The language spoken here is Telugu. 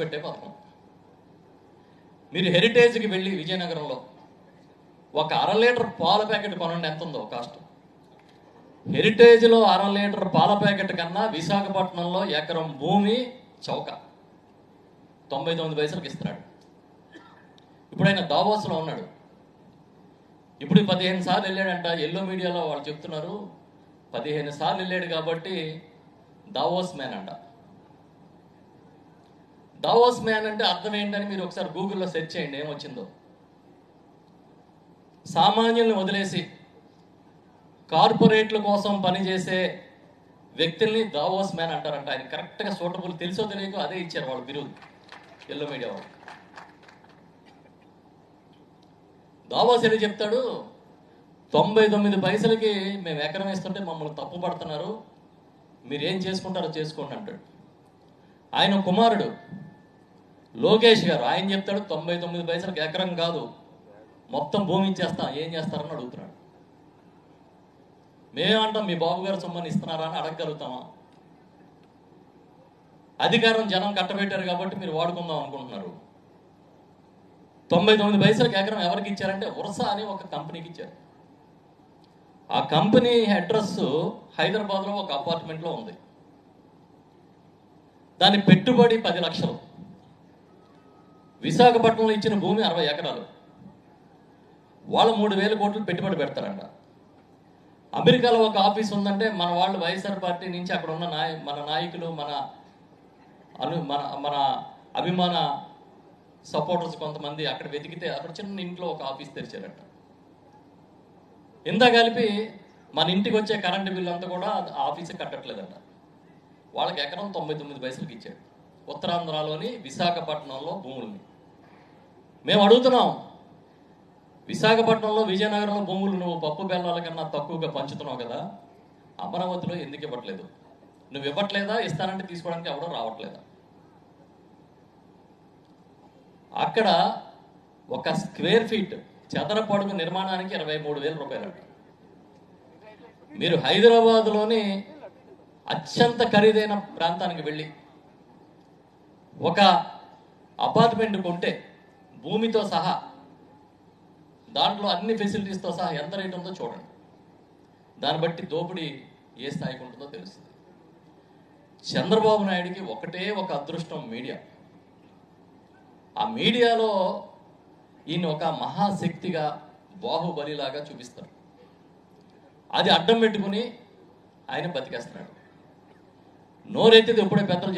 పెట్టే పథకం. మీరు హెరిటేజ్కి వెళ్ళి విజయనగరంలో ఒక 1/2 లీటర్ పాల ప్యాకెట్ కొనండి, ఎంత ఉందో కాస్ట్. హెరిటేజ్లో 1/2 లీటర్ పాల ప్యాకెట్ కన్నా విశాఖపట్నంలో ఎకరం భూమి చౌక 99 పైసలకు ఇస్తున్నాడు. ఇప్పుడు ఆయన దావోస్లో ఉన్నాడు. ఇప్పుడు 15 సార్లు వెళ్ళాడంట. ఎల్లో మీడియాలో వాళ్ళు చెప్తున్నారు 15 సార్లు వెళ్ళాడు కాబట్టి దావోస్ మ్యాన్ అంట. దావోస్ మ్యాన్ అంటే అర్థం ఏంటని మీరు ఒకసారి గూగుల్లో సెర్చ్ చేయండి, ఏమొచ్చిందో. సామాన్యుల్ని వదిలేసి కార్పొరేట్ల కోసం పనిచేసే వ్యక్తుల్ని దావోస్ మ్యాన్ అంటారంట. ఆయన కరెక్ట్గా సూటబుల్, తెలుసో తెలియకో అదే ఇచ్చారు వాళ్ళు బిరుదు, ఎల్లో మీడియా వాళ్ళు. దావోస్ ఏది చెప్తాడు, 99 పైసలకి మేము ఎకరం వేస్తుంటే మమ్మల్ని తప్పు పడుతున్నారు, మీరేం చేసుకుంటారో చేసుకోండి అంటాడు. ఆయన కుమారుడు లోకేష్ గారు ఆయన చెప్తాడు 99 పైసలకు ఎకరం కాదు మొత్తం భూమి ఇచ్చేస్తాం, ఏం చేస్తారని అడుగుతున్నాడు. మేమంటాం మీ బాబు గారు సొమ్మని ఇస్తున్నారా అని అడగగలుగుతామా? అధికారం జనం కట్టబెట్టారు కాబట్టి మీరు వాడుకుందాం అనుకుంటున్నారు. 99 పైసలకు ఎకరం ఎవరికి ఇచ్చారంటే ఉర్సా అని ఒక కంపెనీకి ఇచ్చారు. ఆ కంపెనీ అడ్రస్ హైదరాబాద్లో ఒక అపార్ట్మెంట్లో ఉంది. దాని పెట్టుబడి 10 లక్షలు. విశాఖపట్నంలో ఇచ్చిన భూమి 60 ఎకరాలు. వాళ్ళు 3,000 కోట్లు పెట్టుబడి పెడతారంట. అమెరికాలో ఒక ఆఫీస్ ఉందంటే మన వాళ్ళు వైఎస్ఆర్ పార్టీ నుంచి అక్కడ ఉన్న మన నాయకులు, మన అభిమాన సపోర్టర్స్ కొంతమంది అక్కడ వెతికితే అక్కడ చిన్న ఇంట్లో ఒక ఆఫీస్ తెరిచారంట. ఇంత కలిపి మన ఇంటికి వచ్చే కరెంటు బిల్లు అంతా కూడా ఆఫీస్కి కట్టట్లేదంట. వాళ్ళకి ఎకరం 99 పైసలకి ఇచ్చాడు. ఉత్తరాంధ్రలోని విశాఖపట్నంలో భూముల్ని మేము అడుగుతున్నాం. విశాఖపట్నంలో విజయనగరంలో భూములు నువ్వు పప్పు బెల్లాల కన్నా తక్కువగా పంచుతున్నావు కదా, అమరావతిలో ఎందుకు ఇవ్వట్లేదు? నువ్వు ఇవ్వట్లేదా? ఇస్తానంటే తీసుకోవడానికి ఎవడో రావట్లేదా? అక్కడ ఒక స్క్వేర్ ఫీట్ చదరపు అడుగు నిర్మాణానికి 23,000 రూపాయలు. మీరు హైదరాబాద్లోని అత్యంత ఖరీదైన ప్రాంతానికి వెళ్ళి ఒక అపార్ట్మెంట్ కొంటే భూమితో సహా, దాంట్లో అన్ని ఫెసిలిటీస్తో సహా ఎంత రేటు ఉందో చూడండి. దాన్ని బట్టి దోపిడీ ఏ స్థాయికి ఉంటుందో తెలుస్తుంది. చంద్రబాబు నాయుడికి ఒకటే ఒక అదృష్టం, మీడియా. ఆ మీడియాలో ఈయన ఒక మహాశక్తిగా, బాహుబలిలాగా చూపిస్తారు. అది అడ్డం పెట్టుకుని ఆయన బతికేస్తున్నాడు. నోరెత్తిది ఎప్పుడే పెద్దలు